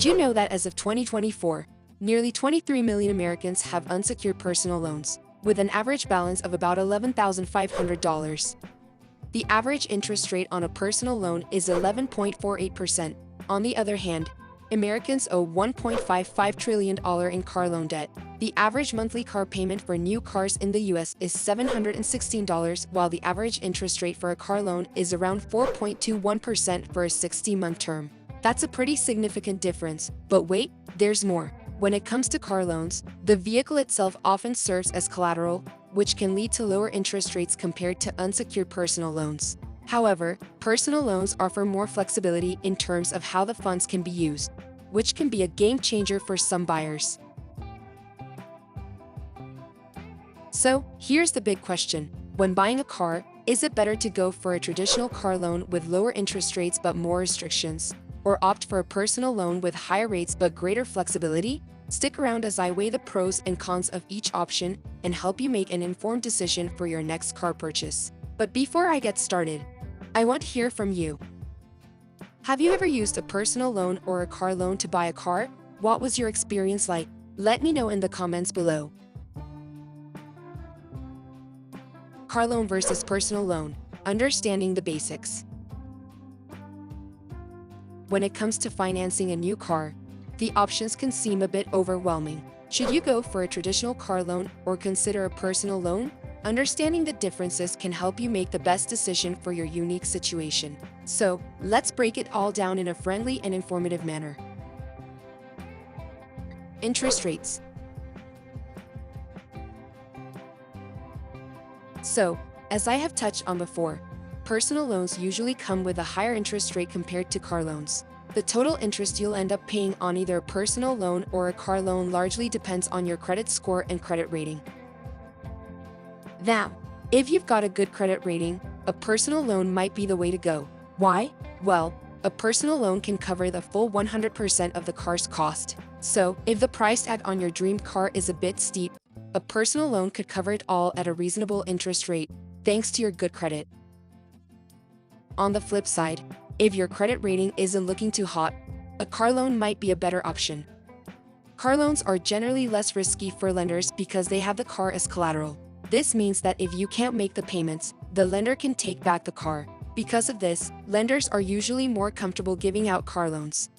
Did you know that as of 2024, nearly 23 million Americans have unsecured personal loans, with an average balance of about $11,500? The average interest rate on a personal loan is 11.48%. On the other hand, Americans owe $1.55 trillion in car loan debt. The average monthly car payment for new cars in the US is $716, while the average interest rate for a car loan is around 4.21% for a 60-month term. That's a pretty significant difference, but wait, there's more. When it comes to car loans, the vehicle itself often serves as collateral, which can lead to lower interest rates compared to unsecured personal loans. However, personal loans offer more flexibility in terms of how the funds can be used, which can be a game changer for some buyers. So, here's the big question. When buying a car, is it better to go for a traditional car loan with lower interest rates but more restrictions, or opt for a personal loan with higher rates but greater flexibility? Stick around as I weigh the pros and cons of each option and help you make an informed decision for your next car purchase. But before I get started, I want to hear from you. Have you ever used a personal loan or a car loan to buy a car? What was your experience like? Let me know in the comments below. Car loan versus personal loan. Understanding the basics. When it comes to financing a new car, the options can seem a bit overwhelming. Should you go for a traditional car loan or consider a personal loan? Understanding the differences can help you make the best decision for your unique situation. So, let's break it all down in a friendly and informative manner. Interest rates. So, as I have touched on before, personal loans usually come with a higher interest rate compared to car loans. The total interest you'll end up paying on either a personal loan or a car loan largely depends on your credit score and credit rating. Now, if you've got a good credit rating, a personal loan might be the way to go. Why? Well, a personal loan can cover the full 100% of the car's cost. So, if the price tag on your dream car is a bit steep, a personal loan could cover it all at a reasonable interest rate, thanks to your good credit. On the flip side, if your credit rating isn't looking too hot, a car loan might be a better option. Car loans are generally less risky for lenders because they have the car as collateral. This means that if you can't make the payments, the lender can take back the car. Because of this, lenders are usually more comfortable giving out car loans.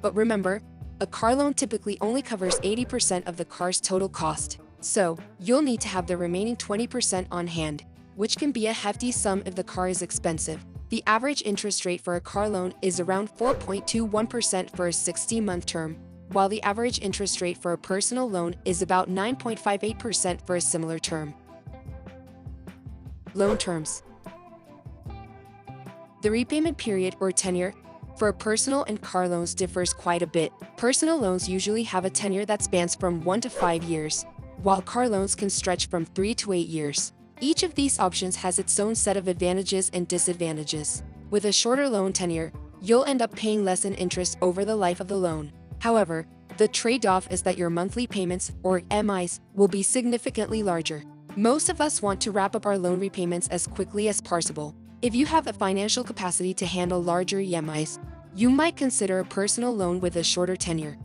But remember, a car loan typically only covers 80% of the car's total cost, so you'll need to have the remaining 20% on hand, which can be a hefty sum if the car is expensive. The average interest rate for a car loan is around 4.21% for a 60-month term, while the average interest rate for a personal loan is about 9.58% for a similar term. Loan terms. The repayment period or tenure for personal and car loans differs quite a bit. Personal loans usually have a tenure that spans from 1 to 5 years, while car loans can stretch from 3 to 8 years. Each of these options has its own set of advantages and disadvantages. With a shorter loan tenure, you'll end up paying less in interest over the life of the loan. However, the trade-off is that your monthly payments, or MIs, will be significantly larger. Most of us want to wrap up our loan repayments as quickly as possible. If you have the financial capacity to handle larger EMIs, you might consider a personal loan with a shorter tenure.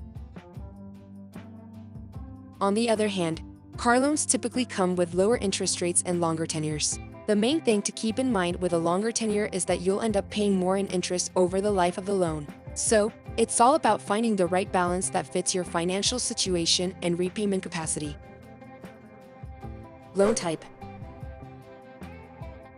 On the other hand, car loans typically come with lower interest rates and longer tenures. The main thing to keep in mind with a longer tenure is that you'll end up paying more in interest over the life of the loan. So, it's all about finding the right balance that fits your financial situation and repayment capacity. Loan type.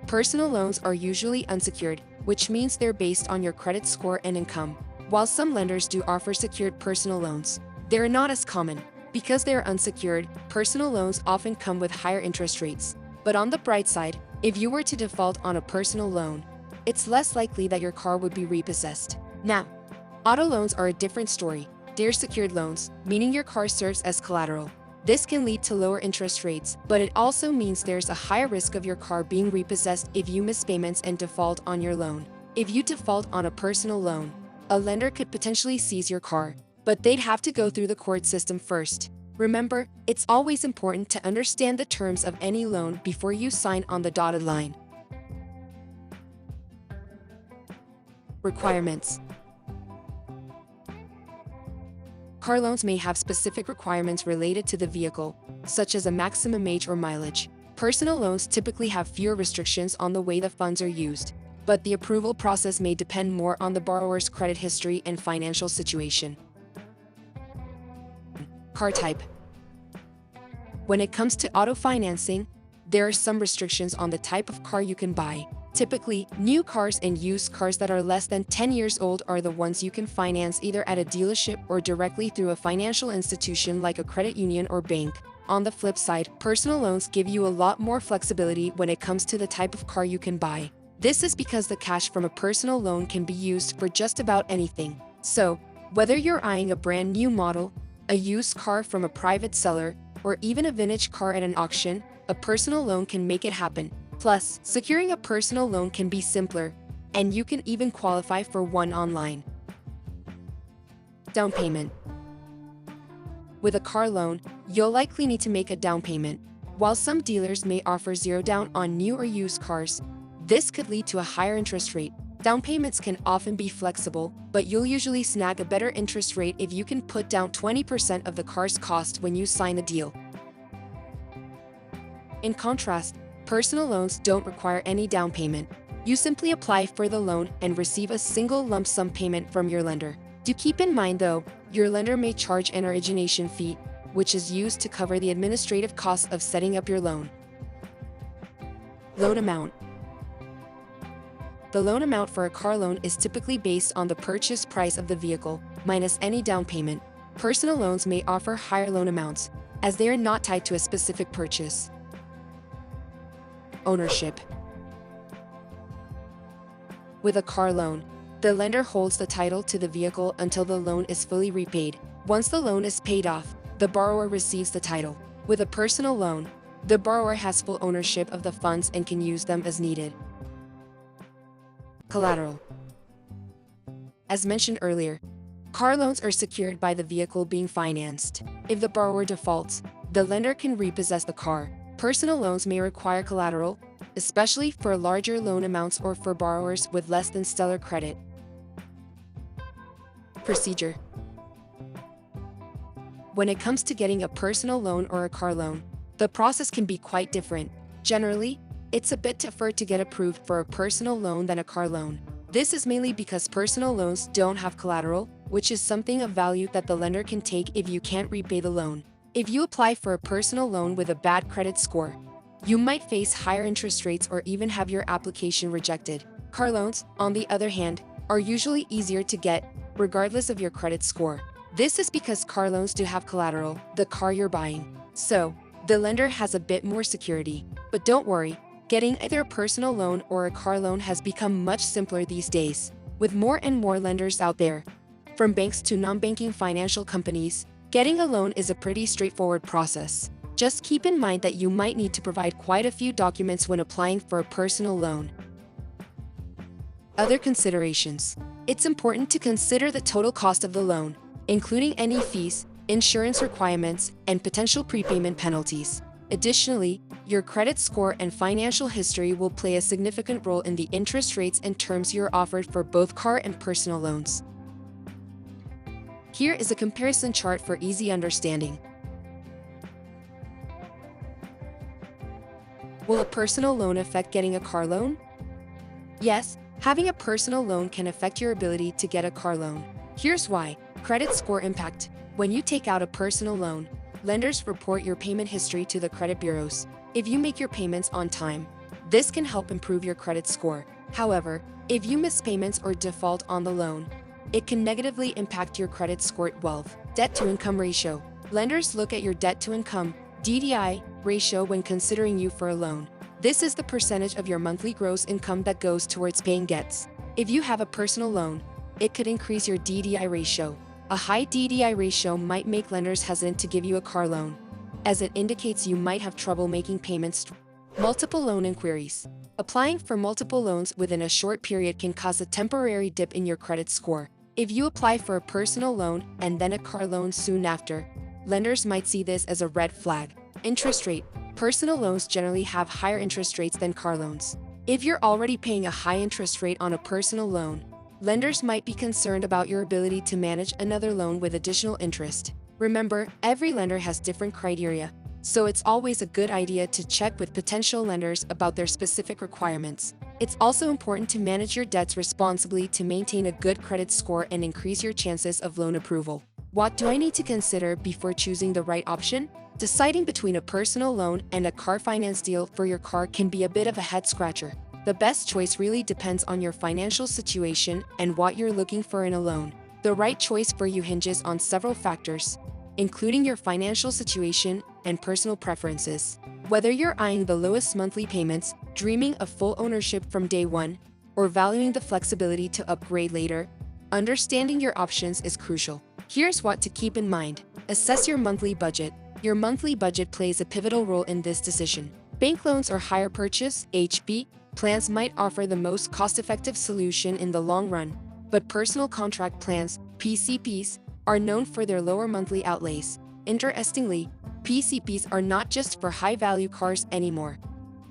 Personal loans are usually unsecured, which means they're based on your credit score and income. While some lenders do offer secured personal loans, they're not as common. Because they are unsecured, personal loans often come with higher interest rates. But on the bright side, if you were to default on a personal loan, it's less likely that your car would be repossessed. Now, auto loans are a different story. They're secured loans, meaning your car serves as collateral. This can lead to lower interest rates, but it also means there's a higher risk of your car being repossessed if you miss payments and default on your loan. If you default on a personal loan, a lender could potentially seize your car, but they'd have to go through the court system first. Remember, it's always important to understand the terms of any loan before you sign on the dotted line. Requirements. Car loans may have specific requirements related to the vehicle, such as a maximum age or mileage. Personal loans typically have fewer restrictions on the way the funds are used, but the approval process may depend more on the borrower's credit history and financial situation. Car type. When it comes to auto financing, there are some restrictions on the type of car you can buy. Typically, new cars and used cars that are less than 10 years old are the ones you can finance either at a dealership or directly through a financial institution like a credit union or bank. On the flip side, personal loans give you a lot more flexibility when it comes to the type of car you can buy. This is because the cash from a personal loan can be used for just about anything. So, whether you're eyeing a brand new model, a used car from a private seller, or even a vintage car at an auction, a personal loan can make it happen. Plus, securing a personal loan can be simpler, and you can even qualify for one online. Down payment. With a car loan, you'll likely need to make a down payment. While some dealers may offer zero down on new or used cars, this could lead to a higher interest rate. Down payments can often be flexible, but you'll usually snag a better interest rate if you can put down 20% of the car's cost when you sign the deal. In contrast, personal loans don't require any down payment. You simply apply for the loan and receive a single lump sum payment from your lender. Do keep in mind though, your lender may charge an origination fee, which is used to cover the administrative costs of setting up your loan. Loan amount. The loan amount for a car loan is typically based on the purchase price of the vehicle, minus any down payment. Personal loans may offer higher loan amounts, as they are not tied to a specific purchase. Ownership. With a car loan, the lender holds the title to the vehicle until the loan is fully repaid. Once the loan is paid off, the borrower receives the title. With a personal loan, the borrower has full ownership of the funds and can use them as needed. Collateral. As mentioned earlier, car loans are secured by the vehicle being financed. If the borrower defaults, the lender can repossess the car. Personal loans may require collateral, especially for larger loan amounts or for borrowers with less than stellar credit. Procedure. When it comes to getting a personal loan or a car loan, the process can be quite different. Generally, it's a bit tougher to get approved for a personal loan than a car loan. This is mainly because personal loans don't have collateral, which is something of value that the lender can take if you can't repay the loan. If you apply for a personal loan with a bad credit score, you might face higher interest rates or even have your application rejected. Car loans, on the other hand, are usually easier to get, regardless of your credit score. This is because car loans do have collateral, the car you're buying. So, the lender has a bit more security. But don't worry, getting either a personal loan or a car loan has become much simpler these days. With more and more lenders out there, from banks to non-banking financial companies, getting a loan is a pretty straightforward process. Just keep in mind that you might need to provide quite a few documents when applying for a personal loan. Other considerations. It's important to consider the total cost of the loan, including any fees, insurance requirements, and potential prepayment penalties. Additionally, your credit score and financial history will play a significant role in the interest rates and terms you're offered for both car and personal loans. Here is a comparison chart for easy understanding. Will a personal loan affect getting a car loan? Yes, having a personal loan can affect your ability to get a car loan. Here's why. Credit score impact. When you take out a personal loan, lenders report your payment history to the credit bureaus. If you make your payments on time, this can help improve your credit score. However, if you miss payments or default on the loan, it can negatively impact your credit score. 12. Debt-to-income ratio. Lenders look at your debt-to-income (DTI) ratio when considering you for a loan. This is the percentage of your monthly gross income that goes towards paying debts. If you have a personal loan, it could increase your DTI ratio. A high DTI ratio might make lenders hesitant to give you a car loan, as it indicates you might have trouble making payments. Multiple loan inquiries. Applying for multiple loans within a short period can cause a temporary dip in your credit score. If you apply for a personal loan and then a car loan soon after, lenders might see this as a red flag. Interest rate. Personal loans generally have higher interest rates than car loans. If you're already paying a high interest rate on a personal loan, Lenders might be concerned about your ability to manage another loan with additional interest. Remember, every lender has different criteria, so it's always a good idea to check with potential lenders about their specific requirements. It's also important to manage your debts responsibly to maintain a good credit score and increase your chances of loan approval. What do I need to consider before choosing the right option? Deciding between a personal loan and a car finance deal for your car can be a bit of a head-scratcher. The best choice really depends on your financial situation and what you're looking for in a loan. The right choice for you hinges on several factors, including your financial situation and personal preferences. Whether you're eyeing the lowest monthly payments, dreaming of full ownership from day one, or valuing the flexibility to upgrade later, understanding your options is crucial. Here's what to keep in mind. Assess your monthly budget. Your monthly budget plays a pivotal role in this decision. Bank loans or hire purchase (HP) plans might offer the most cost-effective solution in the long run, but personal contract plans (PCPs) are known for their lower monthly outlays. Interestingly, PCPs are not just for high-value cars anymore.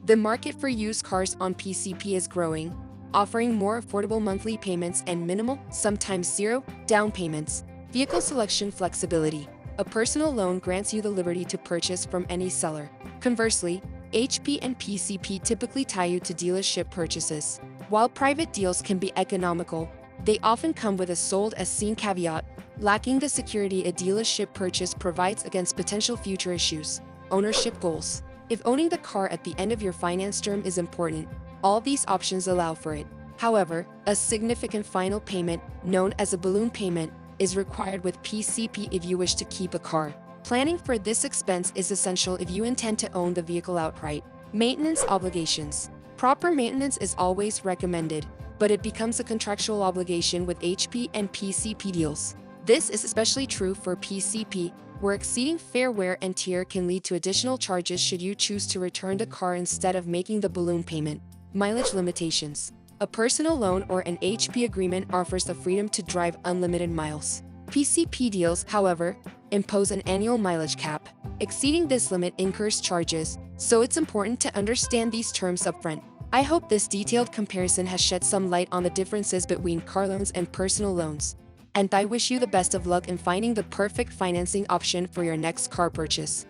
The market for used cars on PCP is growing, offering more affordable monthly payments and minimal, sometimes zero, down payments. Vehicle selection flexibility. A personal loan grants you the liberty to purchase from any seller. Conversely, HP and PCP typically tie you to dealership purchases. While private deals can be economical, they often come with a sold-as-seen caveat, lacking the security a dealership purchase provides against potential future issues. Ownership goals. If owning the car at the end of your finance term is important, all these options allow for it. However, a significant final payment, known as a balloon payment, is required with PCP if you wish to keep a car. Planning for this expense is essential if you intend to own the vehicle outright. Maintenance obligations. Proper maintenance is always recommended, but it becomes a contractual obligation with HP and PCP deals. This is especially true for PCP, where exceeding fair wear and tear can lead to additional charges should you choose to return the car instead of making the balloon payment. Mileage limitations. A personal loan or an HP agreement offers the freedom to drive unlimited miles. PCP deals, however, impose an annual mileage cap. Exceeding this limit incurs charges, so it's important to understand these terms upfront. I hope this detailed comparison has shed some light on the differences between car loans and personal loans. And I wish you the best of luck in finding the perfect financing option for your next car purchase.